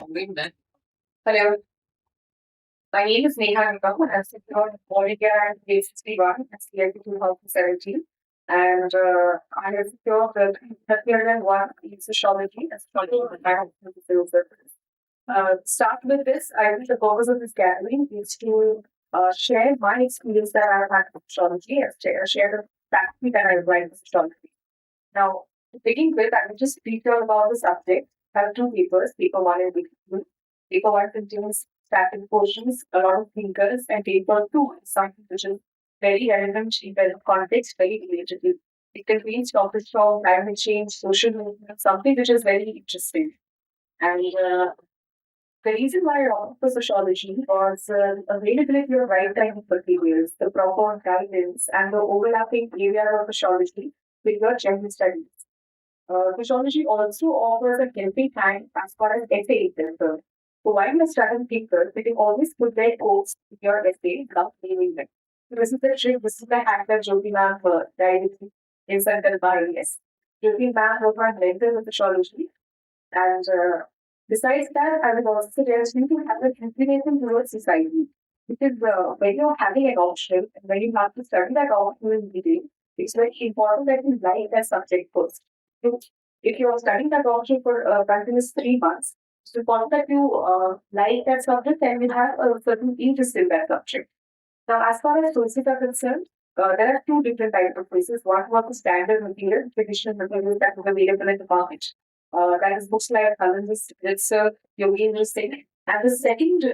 Hello, my name is Neha Nikam. I'm secured volunteer at J61 at CLP 2017. And I have secured the 301 in sociology and sociology and civil service. Start with this, I think the purpose of this gathering is to share my experience that I've had with sociology and share the faculty that I applied to sociology. Now, to begin with, I will just speak to you about the subject. I have two papers, paper one and paper two. Paper one contains static portions, a lot of thinkers, and paper two is something which is very relevant in the context, very relatable. It contains topics from climate change, social movement, something which is very interesting. And the reason why I opted for sociology was availability of right time materials, the proper guidance, and the overlapping area of sociology with your general studies. Sociology also offers a helping hand as far as essay is concerned. So while you're studying papers, you can always put their quotes in your essay without naming them. So this is the trick, this is the hack that Jyoti ma'am guided me in Sankalp IAS. Jyoti ma'am wrote my mentor with sociology, and besides that, I will also suggest you to have an inclination towards society. Because when you're having an option, and when you have to study that option in detail, it's very important that you like that subject first. So if you're studying that option for continuous 3 months, it's important that you like that subject and you have a certain interest in that subject. Now, as far as courses are concerned, there are two different types of courses. One was the standard material, traditional material that is available in the market. That is books like Anand's Ritzer, Yogi Singh. And the second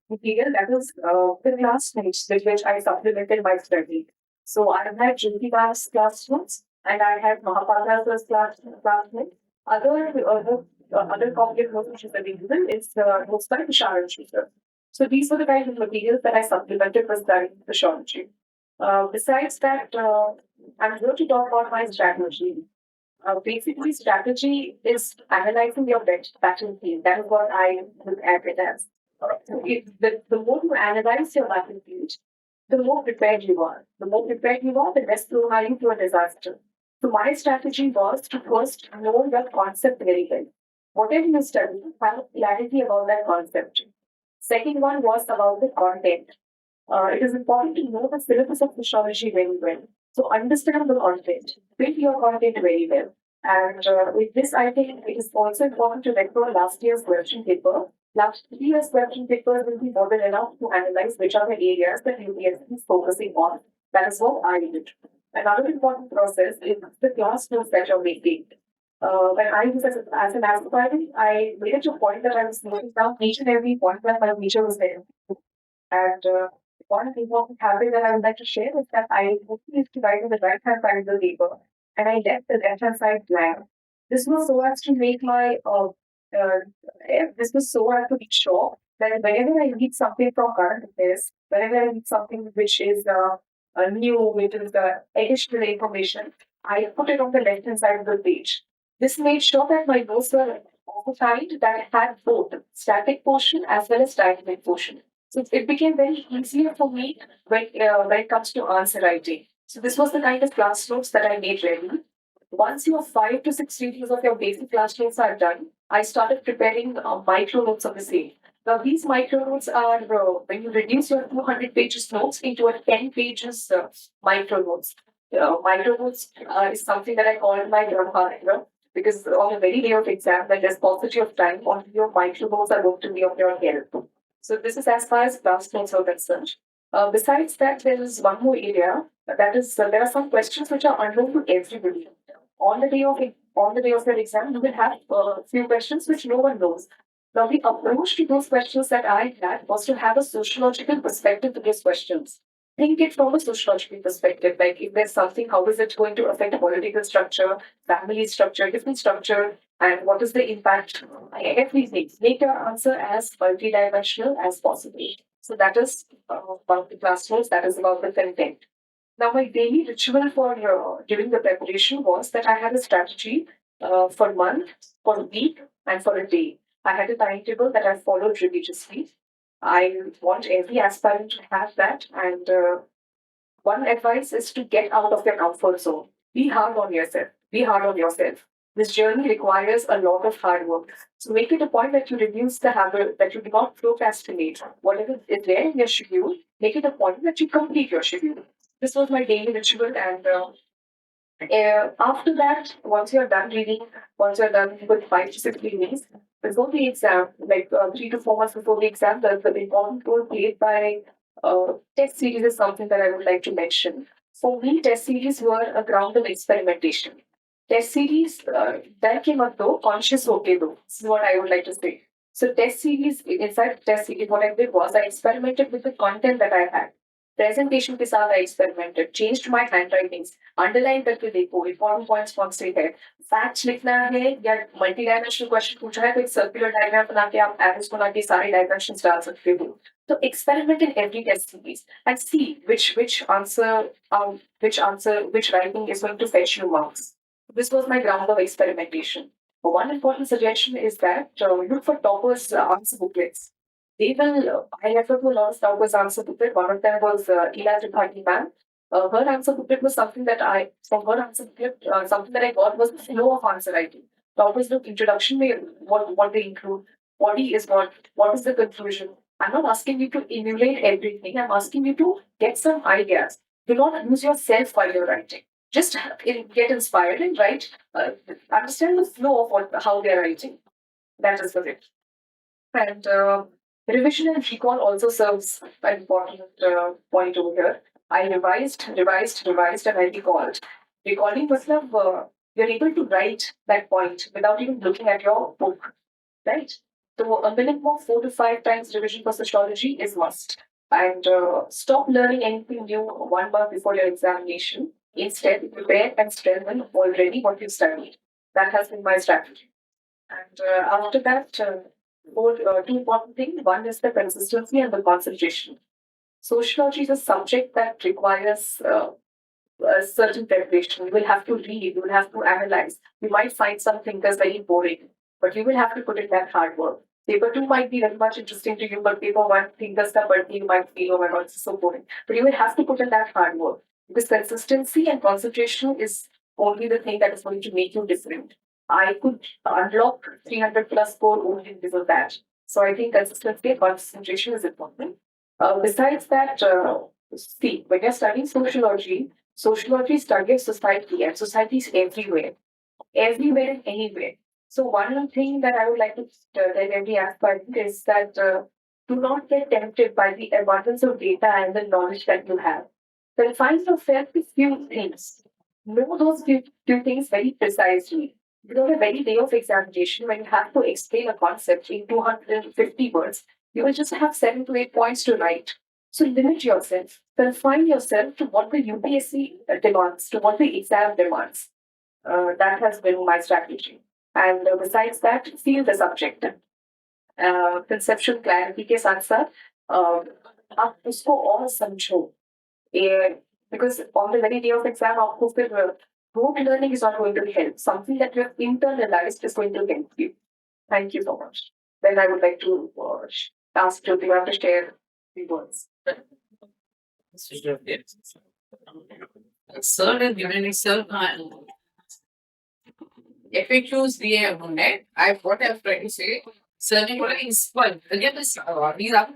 material that is the classmates with which I supplemented my study. So I have had Jyoti classmates and I have Mahapatra's classmates. Other copy of notes which is available is notes by Tushar Shukla. So these were the kind of materials that I supplemented for studying sociology. Besides that, I'm going to talk about my strategy. Basically, strategy is analyzing your battlefield. That is what I look at it as. The more you analyze your battlefield, the more prepared you are. The more prepared you are, the less prone are you to a disaster. So my strategy was to first know your concept very well. Whatever you study, have clarity about that concept. Second one was about the content. It is important to know the syllabus of sociology very well. So understand the content, build your content very well. And with this, I think it is also important to refer last year's question paper. Last 3 years' question papers will be more than enough to analyze which are the areas that UPSC is focusing on. That is what I did. Another important process is the class notes that you're making. When I was as an aspirant, I made it a point that I was noting down each and every point that my teacher was there. And one important habit that I would like to share is that I mostly used to write on the right hand side of the paper, and I left the left hand side blank. This was so as to make my this was so as to be sure that whenever I read something from current affairs, whenever I read something which is new, which is additional information, I put it on the left hand side of the page. This made sure that my notes were occupied that had both static portion as well as dynamic portion. So it became very easier for me when it comes to answer writing. So this was the kind of class notes that I made ready. Once your 5 to 6 readings of your basic class notes are done, I started preparing micro notes of the same. Now these micro notes are when you reduce your 200 pages notes into a 10 pages micro notes. Micro notes is something that I call my Brahma, because on a very day of exam, when there's paucity of time, only your micro notes are going to be of your help. So this is as far as class notes are concerned. Besides that, there is one more area that is there are some questions which are unknown to everybody. On the day of your exam, you will have a few questions which no one knows. Now, the approach to those questions that I had was to have a sociological perspective to these questions. Think it from a sociological perspective, like if there's something, how is it going to affect political structure, family structure, different structure, and what is the impact? Everything. Make your answer as multidimensional as possible. So that is about the class notes, that is about the content. Now, my daily ritual for during the preparation was that I had a strategy for a month, for a week, and for a day. I had a timetable that I followed religiously. I want every aspirant to have that. And one advice is to get out of your comfort zone. Be hard on yourself. Be hard on yourself. This journey requires a lot of hard work. So make it a point that you reduce the habit, that you do not procrastinate. Whatever is there in your schedule, make it a point that you complete your schedule. This was my daily ritual, and after that, once you're done reading, once you're done with 5 to 6 days, before the exam, like 3 to 4 months before the exam, the important role played by test series is something that I would like to mention. For me, test series were a ground of experimentation. Test series, डर के मत दो, conscious होके दो. This is what I would like to say. So test series, inside test series, what I did was I experimented with the content that I had. Presentation के साथ I experimented, changed my handwritings, underline करके देखो important points कौन से है facts लिखना है या मल्टी डायमेंशनल क्वेश्चन पूछा है तो एक सर्कुलर डायग्राम बना के आप एरोस बना के सारे डायमेंशंस डाल सकते हो तो experiment in every test series and see which writing is going to fetch you marks. This was my ground of experimentation. One important suggestion is that look for toppers answer booklets. They will I refer to a lot of toppers answer booklet. One of them was Ila Tripathi ma'am. Her answer booklet was something that from her answer booklet, something that I got was the flow of answer writing. Topics look introduction, what they include, body is what is the conclusion. I'm not asking you to emulate everything. I'm asking you to get some ideas. Do not lose yourself while you're writing. Just get inspired and write. Understand the flow of how they're writing. That is the it. And revision and recall also serves an important point over here. I revised, and I recalled. Recalling was you're able to write that point without even looking at your book, right? So a minimum of 4 to 5 times revision for sociology is must. And stop learning anything new 1 month before your examination. Instead, prepare and strengthen already what you studied. That has been my strategy. And after that, two important things. One is the consistency and the concentration. Sociology is a subject that requires a certain preparation. You will have to read, you will have to analyze. You might find some thinkers very boring, but you will have to put in that hard work. Paper 2 might be very much interesting to you, but paper 1, thinkers ka padti, you might feel, oh my god, this is so boring. But you will have to put in that hard work because consistency and concentration is only the thing that is going to make you different. I could unlock 300 plus score only because of that. So I think consistency and concentration is important. Besides that, see, when you're studying sociology, sociology studies society and society is everywhere and anywhere. So one thing that I would like to tell every aspirant is that do not get tempted by the abundance of data and the knowledge that you have. Confine yourself to few things. Know those few things very precisely. Because on the very day of examination, when you have to explain a concept in 250 words, you will just have 7 to 8 points to write. So limit yourself. Confine yourself to what the UPSC demands, to what the exam demands. That has been my strategy. And besides that, feel the subject. Conceptual clarity के साथ साथ आप उसको और समझो. Because on the very day of exam, आपको फिर rote learning is not going to help. Something that you have internalized is going to help you. Thank you so much. Then I would like to ask Jyoti to share the words. Sir has given itself FAQs दिए हैं उन्होंने. What I've tried to say, sir ने बोला इस पर again this these are